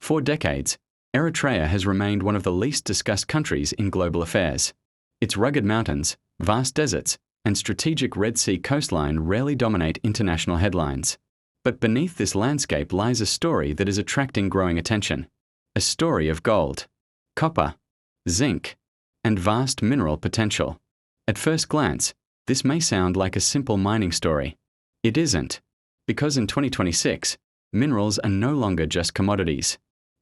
For decades, Eritrea has remained one of the least discussed countries in global affairs. Its rugged mountains, vast deserts, and strategic Red Sea coastline rarely dominate international headlines. But beneath this landscape lies a story that is attracting growing attention. A story of gold, copper, zinc, and vast mineral potential. At first glance, this may sound like a simple mining story. It isn't, because in 2026, minerals are no longer just commodities.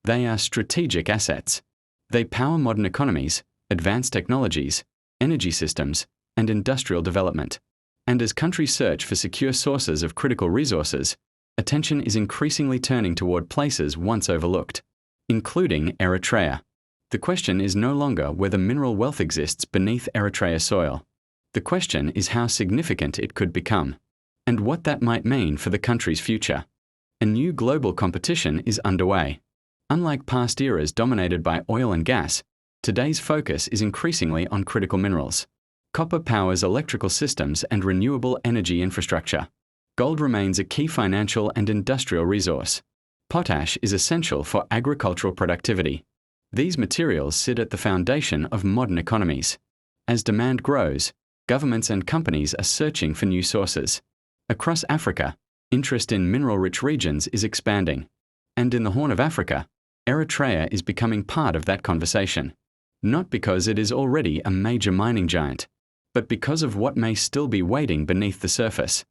They are strategic assets. They power modern economies, advanced technologies, energy systems, and industrial development. And as countries search for secure sources of critical resources, attention is increasingly turning toward places once overlooked, including Eritrea. The question is no longer whether mineral wealth exists beneath Eritrea soil. The question is how significant it could become, and what that might mean for the country's future. A new global competition is underway. Unlike past eras dominated by oil and gas, today's focus is increasingly on critical minerals. Copper powers electrical systems and renewable energy infrastructure. Gold remains a key financial and industrial resource. Potash is essential for agricultural productivity. These materials sit at the foundation of modern economies. As demand grows, governments and companies are searching for new sources. Across Africa, interest in mineral-rich regions is expanding. And in the Horn of Africa, Eritrea is becoming part of that conversation. Not because it is already a major mining giant, but because of what may still be waiting beneath the surface.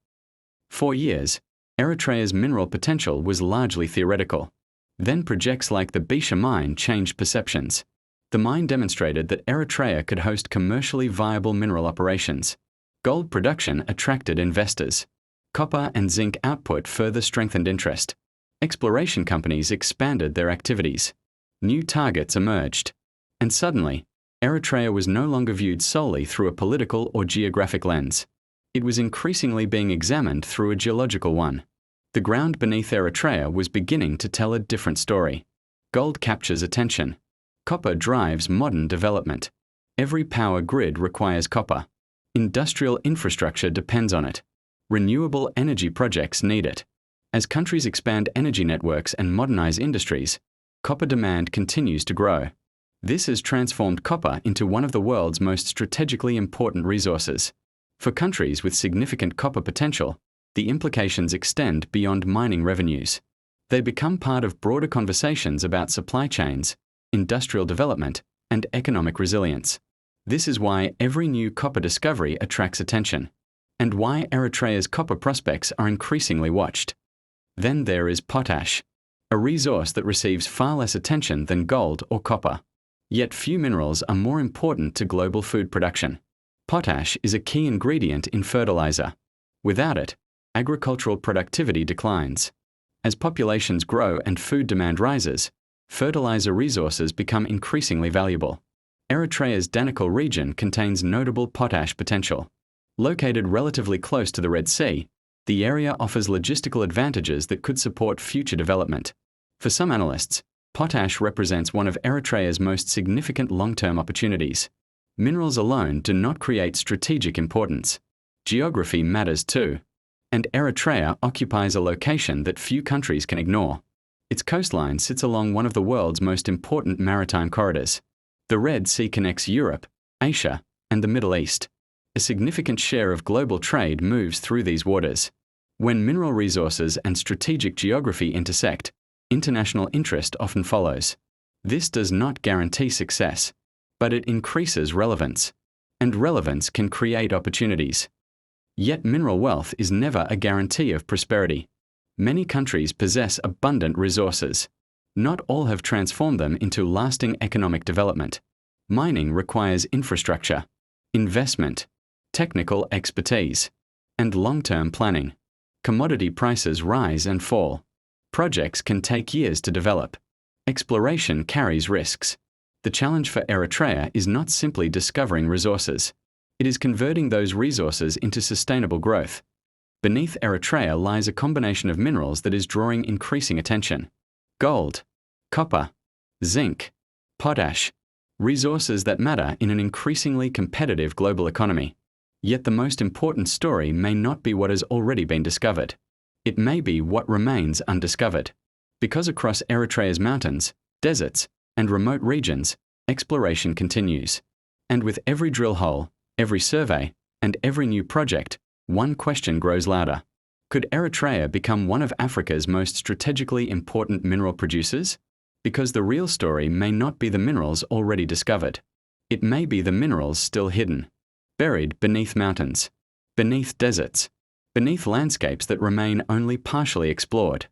For years, Eritrea's mineral potential was largely theoretical. Then projects like the Bisha mine changed perceptions. The mine demonstrated that Eritrea could host commercially viable mineral operations. Gold production attracted investors. Copper and zinc output further strengthened interest. Exploration companies expanded their activities. New targets emerged. And suddenly, Eritrea was no longer viewed solely through a political or geographic lens. It was increasingly being examined through a geological one. The ground beneath Eritrea was beginning to tell a different story. Gold captures attention. Copper drives modern development. Every power grid requires copper. Industrial infrastructure depends on it. Renewable energy projects need it. As countries expand energy networks and modernize industries, copper demand continues to grow. This has transformed copper into one of the world's most strategically important resources. For countries with significant copper potential, the implications extend beyond mining revenues. They become part of broader conversations about supply chains, industrial development, and economic resilience. This is why every new copper discovery attracts attention, and why Eritrea's copper prospects are increasingly watched. Then there is potash, a resource that receives far less attention than gold or copper. Yet few minerals are more important to global food production. Potash is a key ingredient in fertilizer. Without it, agricultural productivity declines. As populations grow and food demand rises, fertilizer resources become increasingly valuable. Eritrea's Danakil region contains notable potash potential. Located relatively close to the Red Sea, the area offers logistical advantages that could support future development. For some analysts, potash represents one of Eritrea's most significant long-term opportunities. Minerals alone do not create strategic importance. Geography matters too. And Eritrea occupies a location that few countries can ignore. Its coastline sits along one of the world's most important maritime corridors. The Red Sea connects Europe, Asia, and the Middle East. A significant share of global trade moves through these waters. When mineral resources and strategic geography intersect, international interest often follows. This does not guarantee success, but it increases relevance. And relevance can create opportunities. Yet mineral wealth is never a guarantee of prosperity. Many countries possess abundant resources. Not all have transformed them into lasting economic development. Mining requires infrastructure, investment, technical expertise, and long-term planning. Commodity prices rise and fall. Projects can take years to develop. Exploration carries risks. The challenge for Eritrea is not simply discovering resources. It is converting those resources into sustainable growth. Beneath Eritrea lies a combination of minerals that is drawing increasing attention. Gold, copper, zinc, potash, resources that matter in an increasingly competitive global economy. Yet the most important story may not be what has already been discovered. It may be what remains undiscovered. Because across Eritrea's mountains, deserts, and remote regions, exploration continues. And with every drill hole, every survey, and every new project, one question grows louder. Could Eritrea become one of Africa's most strategically important mineral producers? Because the real story may not be the minerals already discovered. It may be the minerals still hidden, buried beneath mountains, beneath deserts, beneath landscapes that remain only partially explored.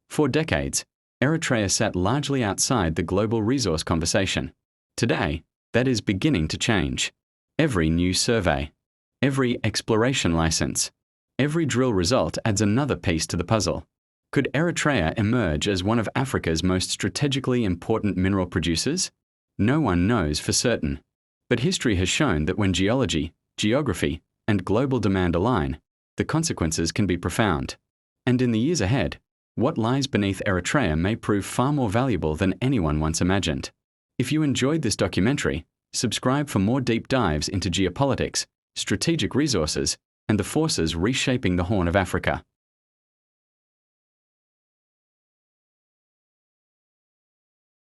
For decades, Eritrea sat largely outside the global resource conversation. Today, that is beginning to change. Every new survey, every exploration license, every drill result adds another piece to the puzzle. Could Eritrea emerge as one of Africa's most strategically important mineral producers? No one knows for certain. But history has shown that when geology, geography, and global demand align, the consequences can be profound. And in the years ahead, what lies beneath Eritrea may prove far more valuable than anyone once imagined. If you enjoyed this documentary, subscribe for more deep dives into geopolitics, strategic resources, and the forces reshaping the Horn of Africa.